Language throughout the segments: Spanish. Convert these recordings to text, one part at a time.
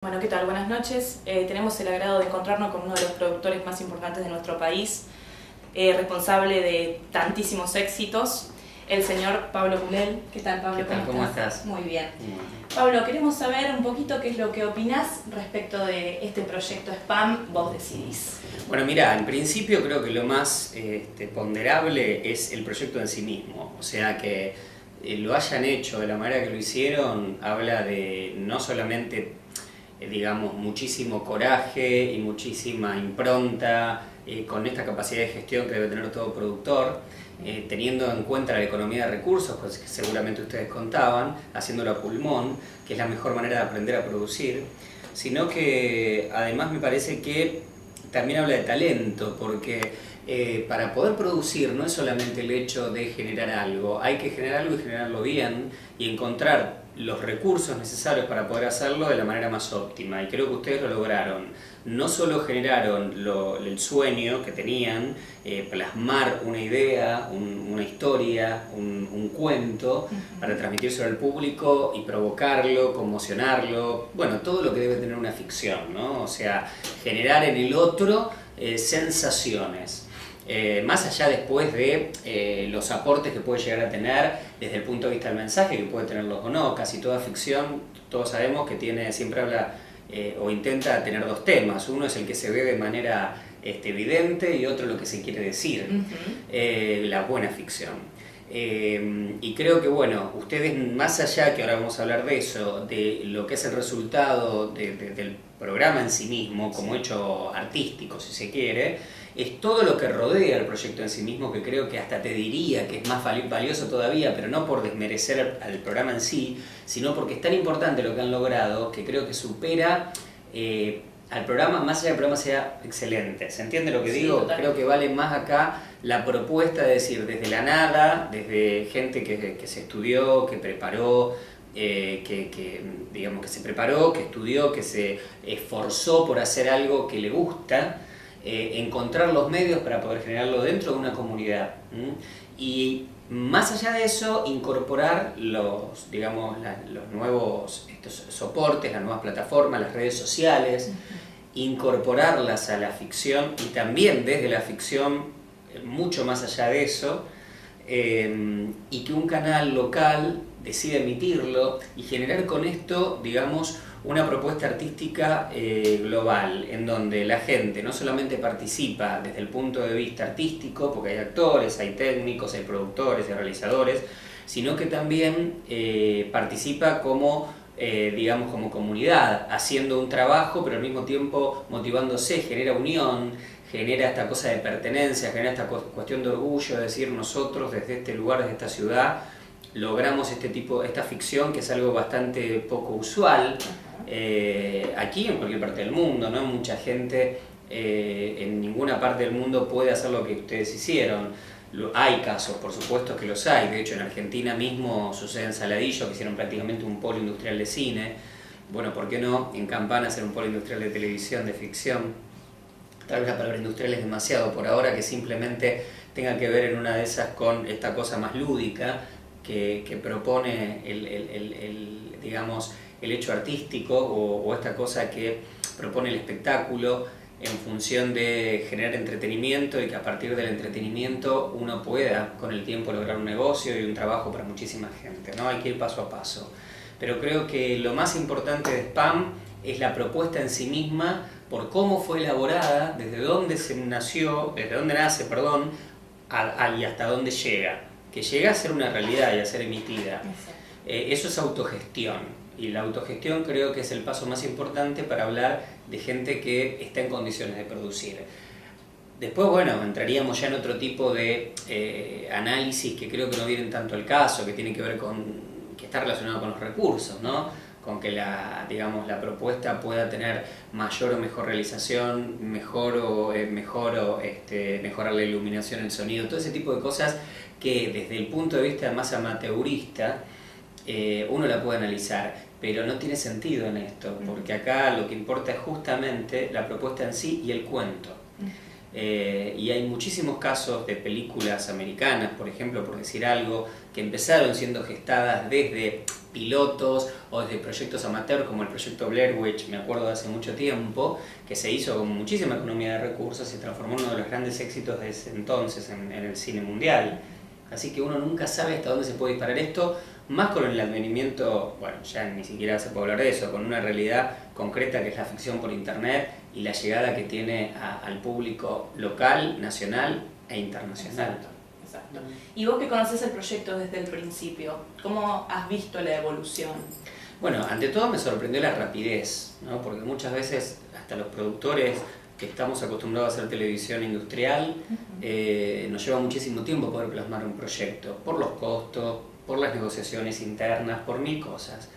Bueno, ¿qué tal? Buenas noches. Tenemos el agrado de encontrarnos con uno de los productores más importantes de nuestro país, responsable de tantísimos éxitos, el señor Pablo Culel. ¿Qué tal, Pablo? ¿Qué tal? ¿Cómo estás? Muy bien. Pablo, queremos saber un poquito qué es lo que opinás respecto de este proyecto Spam, Vos Decidís. Bueno, mira, en principio creo que lo más ponderable es el proyecto en sí mismo. O sea, que lo hayan hecho de la manera que lo hicieron, habla de no solamente digamos, muchísimo coraje y muchísima impronta, con esta capacidad de gestión que debe tener todo productor, teniendo en cuenta la economía de recursos, pues que seguramente ustedes contaban, haciéndolo a pulmón, que es la mejor manera de aprender a producir, sino que además me parece que también habla de talento, porque para poder producir no es solamente el hecho de generar algo, hay que generar algo y generarlo bien y encontrar los recursos necesarios para poder hacerlo de la manera más óptima, y creo que ustedes lo lograron. No solo generaron el sueño que tenían, plasmar una idea, una historia, un cuento para transmitírselo al público y provocarlo, conmocionarlo, bueno, todo lo que debe tener una ficción, ¿no? O sea, generar en el otro sensaciones. Más allá después de los aportes que puede llegar a tener desde el punto de vista del mensaje, que puede tenerlos o no. Casi toda ficción, todos sabemos que siempre habla o intenta tener dos temas. Uno es el que se ve de manera evidente y otro lo que se quiere decir, la buena ficción. Y creo que, bueno, ustedes, más allá, que ahora vamos a hablar de eso, de lo que es el resultado del programa en sí mismo, como hecho artístico, si se quiere, es todo lo que rodea el proyecto en sí mismo, que creo que hasta te diría que es más valioso todavía, pero no por desmerecer al programa en sí, sino porque es tan importante lo que han logrado, que creo que supera al programa, más allá del programa sea excelente. ¿Se entiende lo que digo? Totalmente. Creo que vale más acá la propuesta de decir, desde la nada, desde gente que se estudió, que preparó, digamos que se preparó, que estudió, que se esforzó por hacer algo que le gusta, encontrar los medios para poder generarlo dentro de una comunidad. Y más allá de eso, incorporar los nuevos soportes, las nuevas plataformas, las redes sociales, incorporarlas a la ficción, y también desde la ficción, mucho más allá de eso, y que un canal local decida emitirlo y generar con esto, digamos, una propuesta artística global, en donde la gente no solamente participa desde el punto de vista artístico, porque hay actores, hay técnicos, hay productores, hay realizadores, sino que también participa como, digamos, como comunidad, haciendo un trabajo, pero al mismo tiempo motivándose, genera unión, genera esta cosa de pertenencia, genera esta cuestión de orgullo, de decir, nosotros desde este lugar, desde esta ciudad, logramos esta ficción, que es algo bastante poco usual aquí en cualquier parte del mundo, ¿no? Mucha gente en ninguna parte del mundo puede hacer lo que ustedes hicieron. Hay casos, por supuesto que los hay. De hecho, en Argentina mismo sucede en Saladillo, que hicieron prácticamente un polo industrial de cine. Bueno, ¿por qué no en Campana hacer un polo industrial de televisión, de ficción? Tal vez la palabra industrial es demasiado por ahora, que simplemente tenga que ver en una de esas con esta cosa más lúdica que propone digamos, el hecho artístico, o esta cosa que propone el espectáculo en función de generar entretenimiento, y que a partir del entretenimiento uno pueda con el tiempo lograr un negocio y un trabajo para muchísima gente, ¿no? Hay que ir paso a paso. Pero creo que lo más importante de Spam es la propuesta en sí misma, por cómo fue elaborada, desde dónde nace, y hasta dónde llega. Que llega a ser una realidad y a ser emitida. Eso es autogestión, y la autogestión creo que es el paso más importante para hablar de gente que está en condiciones de producir. Después, bueno, entraríamos ya en otro tipo de análisis que creo que no vienen tanto al caso, que tiene que ver que está relacionado con los recursos, ¿no? Con que la propuesta pueda tener mayor o mejor realización, mejorar la iluminación, el sonido, todo ese tipo de cosas que desde el punto de vista más amateurista uno la puede analizar, pero no tiene sentido en esto, porque acá lo que importa es justamente la propuesta en sí y el cuento. Y hay muchísimos casos de películas americanas, por ejemplo, por decir algo, que empezaron siendo gestadas desde pilotos o desde proyectos amateur, como el proyecto Blair Witch, me acuerdo de hace mucho tiempo, que se hizo con muchísima economía de recursos y se transformó en uno de los grandes éxitos de ese entonces en el cine mundial. Así que uno nunca sabe hasta dónde se puede disparar esto, más con el advenimiento, bueno, ya ni siquiera se puede hablar de eso, con una realidad concreta que es la ficción por internet y la llegada que tiene al público local, nacional e internacional. Exacto. Y vos que conoces el proyecto desde el principio, ¿cómo has visto la evolución? Bueno, ante todo me sorprendió la rapidez, ¿no? Porque muchas veces hasta los productores que estamos acostumbrados a hacer televisión industrial, nos lleva muchísimo tiempo poder plasmar un proyecto, por los costos, por las negociaciones internas, por mil cosas.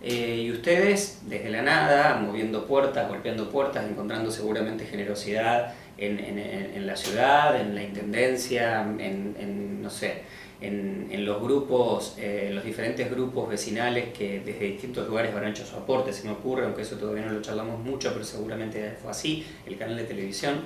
Y ustedes, desde la nada, moviendo puertas, golpeando puertas, encontrando seguramente generosidad en la ciudad, en la intendencia, no sé, en los grupos, los diferentes grupos vecinales que desde distintos lugares habrán hecho su aporte, se me ocurre, aunque eso todavía no lo charlamos mucho, pero seguramente fue así, el canal de televisión.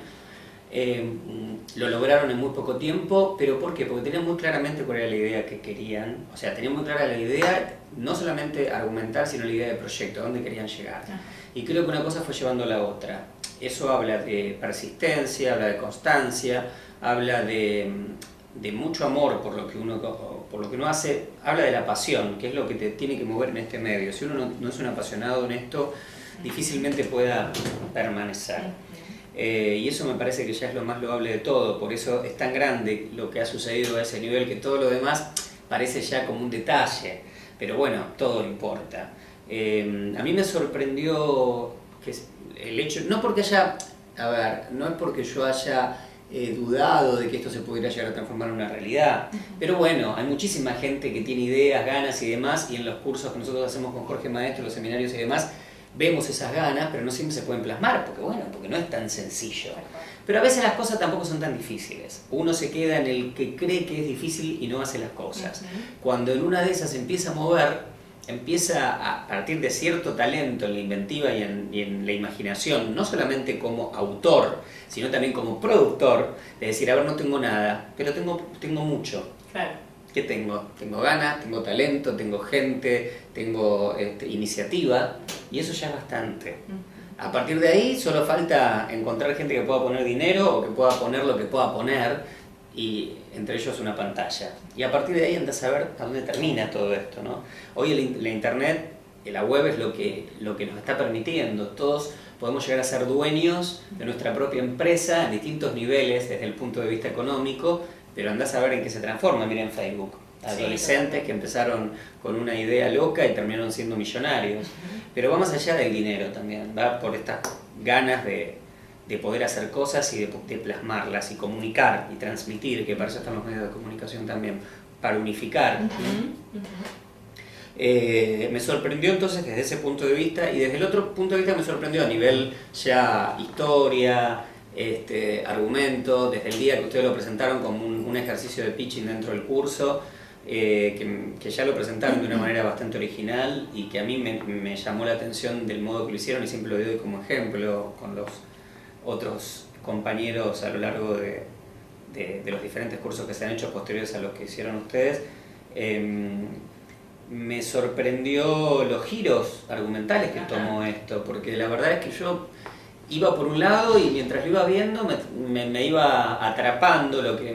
Lo lograron en muy poco tiempo, pero ¿por qué? Porque tenían muy claramente cuál era la idea que querían, o sea, tenían muy clara la idea, no solamente argumentar, sino la idea de proyecto, a dónde querían llegar. Y creo que una cosa fue llevando a la otra. Eso habla de persistencia, habla de constancia, habla de mucho amor por lo que uno hace, habla de la pasión, que es lo que te tiene que mover en este medio. Si uno no es un apasionado en esto, difícilmente pueda permanecer. Y eso me parece que ya es lo más loable de todo, por eso es tan grande lo que ha sucedido a ese nivel que todo lo demás parece ya como un detalle, pero bueno, todo importa. A mí me sorprendió que el hecho, no porque haya, a ver, no es porque yo haya dudado de que esto se pudiera llegar a transformar en una realidad, pero bueno, hay muchísima gente que tiene ideas, ganas y demás, y en los cursos que nosotros hacemos con Jorge Maestro, los seminarios y demás, vemos esas ganas, pero no siempre se pueden plasmar, porque no es tan sencillo. Pero a veces las cosas tampoco son tan difíciles. Uno se queda en el que cree que es difícil y no hace las cosas. Cuando en una de esas empieza a mover, empieza a partir de cierto talento en la inventiva y en la imaginación, no solamente como autor, sino también como productor, de decir, a ver, no tengo nada, pero tengo mucho. Claro. ¿Qué tengo? Tengo ganas, tengo talento, tengo gente, tengo iniciativa, y eso ya es bastante. A partir de ahí solo falta encontrar gente que pueda poner dinero o que pueda poner lo que pueda poner, y entre ellos una pantalla. Y a partir de ahí andás a ver a dónde termina todo esto, ¿no? Hoy la internet, la web es lo que nos está permitiendo. Todos podemos llegar a ser dueños de nuestra propia empresa en distintos niveles desde el punto de vista económico, pero andás a ver en qué se transforma. Miren Facebook, adolescentes que empezaron con una idea loca y terminaron siendo millonarios. Pero va más allá del dinero también, va por estas ganas de poder hacer cosas y de plasmarlas y comunicar y transmitir, que para eso están los medios de comunicación también, para unificar. Me sorprendió entonces desde ese punto de vista, y desde el otro punto de vista me sorprendió a nivel ya historia, argumento, desde el día que ustedes lo presentaron como un ejercicio de pitching dentro del curso, que ya lo presentaron de una manera bastante original y que a mí me llamó la atención del modo que lo hicieron, y siempre lo doy como ejemplo con los otros compañeros a lo largo de los diferentes cursos que se han hecho posteriores a los que hicieron ustedes. Me sorprendió los giros argumentales que tomó esto, porque la verdad es que yo iba por un lado y mientras lo iba viendo me iba atrapando lo que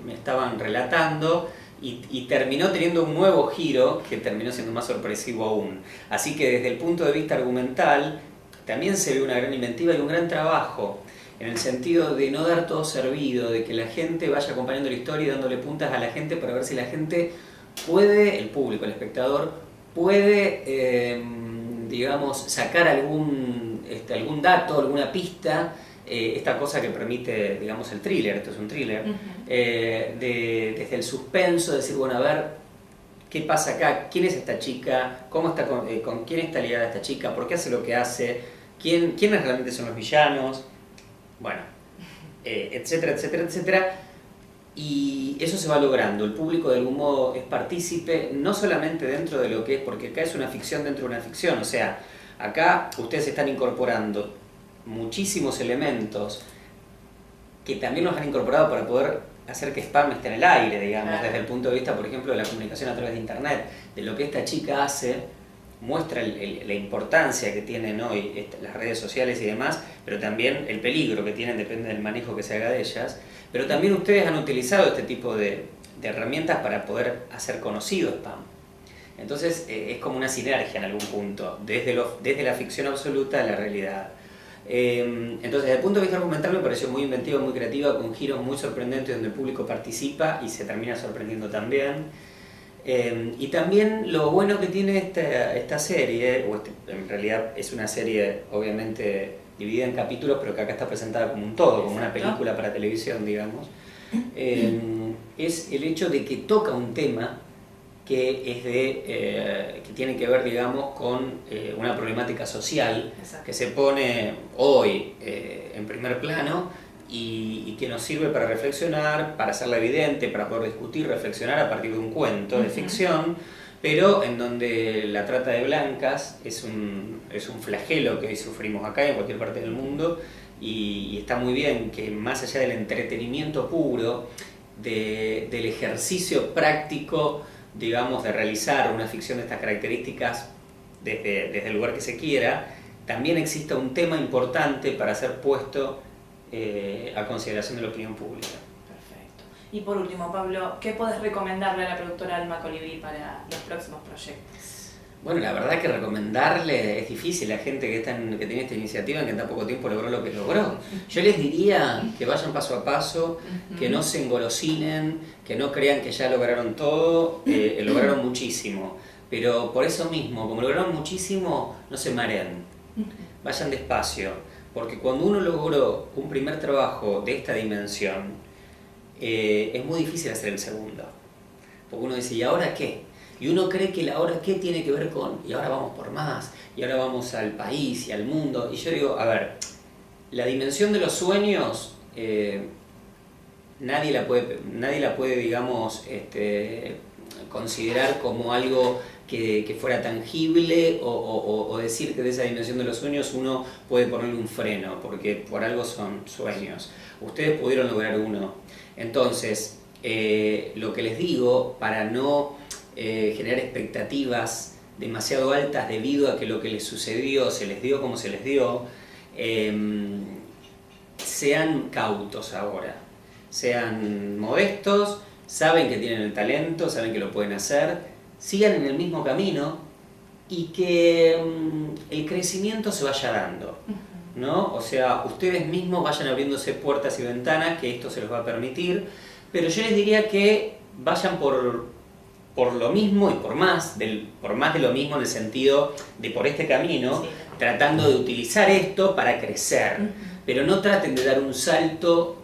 me estaban relatando, y terminó teniendo un nuevo giro que terminó siendo más sorpresivo aún. Así que desde el punto de vista argumental también se ve una gran inventiva y un gran trabajo, en el sentido de no dar todo servido, de que la gente vaya acompañando la historia y dándole puntas a la gente para ver si la gente puede, el público, el espectador, puede, digamos, sacar algún dato, alguna pista, esta cosa que permite, digamos, el thriller, esto es un thriller, desde el suspenso, decir, bueno, a ver, ¿qué pasa acá? ¿Quién es esta chica? ¿Cómo está con quién está ligada esta chica? ¿Por qué hace lo que hace? ¿Quiénes realmente son los villanos? Bueno, etcétera, etcétera, etcétera. Y eso se va logrando. El público de algún modo es partícipe, no solamente dentro de lo que es, porque acá es una ficción dentro de una ficción. O sea, acá ustedes están incorporando muchísimos elementos que también los han incorporado para poder hacer que Spam esté en el aire, digamos, Claro. desde el punto de vista, por ejemplo, de la comunicación a través de Internet, de lo que esta chica hace, muestra la importancia que tienen hoy las redes sociales y demás, pero también el peligro que tienen, depende del manejo que se haga de ellas, pero también ustedes han utilizado este tipo de herramientas para poder hacer conocido Spam. Entonces es como una sinergia en algún punto, desde la ficción absoluta a la realidad. Entonces, desde el punto de vista argumental me pareció muy inventiva, muy creativa, con giros muy sorprendentes donde el público participa y se termina sorprendiendo también. Y también lo bueno que tiene esta serie, en realidad es una serie obviamente dividida en capítulos, pero que acá está presentada como un todo, como una película para televisión, digamos, es el hecho de que toca un tema que que tiene que ver, digamos, con una problemática social. Exacto. Que se pone hoy en primer plano y que nos sirve para reflexionar, para hacerla evidente, para poder discutir, reflexionar a partir de un cuento de ficción, pero en donde la trata de blancas es un flagelo que hoy sufrimos acá y en cualquier parte del mundo, y está muy bien que más allá del entretenimiento puro, del ejercicio práctico, digamos, de realizar una ficción de estas características desde el lugar que se quiera, también exista un tema importante para ser puesto a consideración de la opinión pública. Perfecto. Y por último, Pablo, ¿qué podés recomendarle a la productora Alma Colibrí para los próximos proyectos? Bueno, la verdad que recomendarle es difícil a gente que tiene esta iniciativa, en que en tan poco tiempo logró lo que logró. Yo les diría que vayan paso a paso, que no se engolosinen, que no crean que ya lograron todo, lograron muchísimo. Pero por eso mismo, como lograron muchísimo, no se mareen, vayan despacio, porque cuando uno logró un primer trabajo de esta dimensión, es muy difícil hacer el segundo. Porque uno dice, ¿y ahora qué? Y uno cree que el ahora qué tiene que ver con, y ahora vamos por más, y ahora vamos al país y al mundo. Y yo digo, a ver, la dimensión de los sueños, nadie la puede, digamos, considerar como algo que fuera tangible, o decir que de esa dimensión de los sueños uno puede ponerle un freno, porque por algo son sueños. Ustedes pudieron lograr uno. Entonces, lo que les digo, para no generar expectativas demasiado altas debido a que lo que les sucedió se les dio como se les dio, sean cautos ahora, sean modestos, saben que tienen el talento, saben que lo pueden hacer, sigan en el mismo camino y que el crecimiento se vaya dando, ¿no? O sea, ustedes mismos vayan abriéndose puertas y ventanas, que esto se los va a permitir, pero yo les diría que vayan por lo mismo y por más de lo mismo, en el sentido de por este camino, sí, tratando de utilizar esto para crecer, pero no traten de dar un salto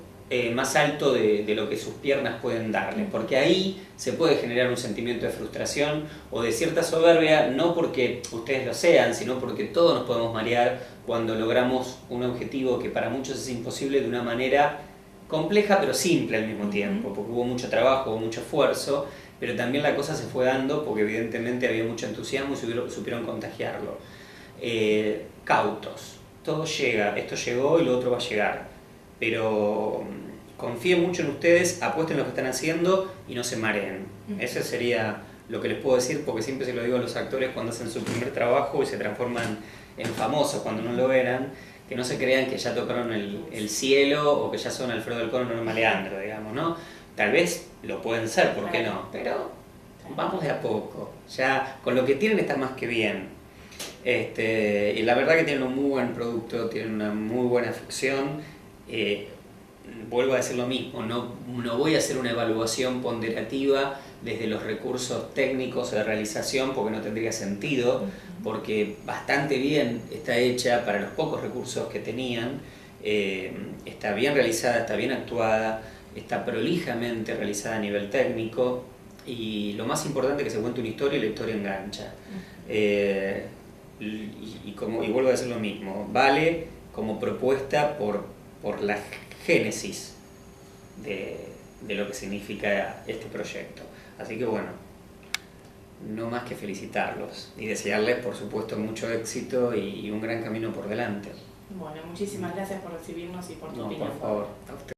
más alto de lo que sus piernas pueden darles, porque ahí se puede generar un sentimiento de frustración o de cierta soberbia, no porque ustedes lo sean, sino porque todos nos podemos marear cuando logramos un objetivo que para muchos es imposible de una manera compleja pero simple al mismo tiempo, porque hubo mucho trabajo, hubo mucho esfuerzo, pero también la cosa se fue dando porque evidentemente había mucho entusiasmo y supieron contagiarlo. Cautos, todo llega, esto llegó y lo otro va a llegar, pero confíen mucho en ustedes, apuesten en lo que están haciendo y no se mareen. Eso sería lo que les puedo decir, porque siempre se lo digo a los actores cuando hacen su primer trabajo y se transforman en famosos cuando no lo eran, que no se crean que ya tocaron el cielo o que ya son Alfredo del Cono o Norma Leandro, digamos, ¿no? Tal vez lo pueden ser, ¿por qué no? Pero vamos de a poco. Ya con lo que tienen está más que bien. Y la verdad que tienen un muy buen producto, tienen una muy buena ficción. Vuelvo a decir lo mismo, no voy a hacer una evaluación ponderativa desde los recursos técnicos de realización porque no tendría sentido, porque bastante bien está hecha para los pocos recursos que tenían, está bien realizada, está bien actuada, está prolijamente realizada a nivel técnico, y lo más importante es que se cuente una historia y la historia engancha. Y vuelvo a decir lo mismo, vale como propuesta por la génesis de lo que significa este proyecto. Así que bueno, no más que felicitarlos y desearles por supuesto mucho éxito y un gran camino por delante. Bueno, muchísimas gracias por recibirnos y por tu opinión. Por favor, a usted.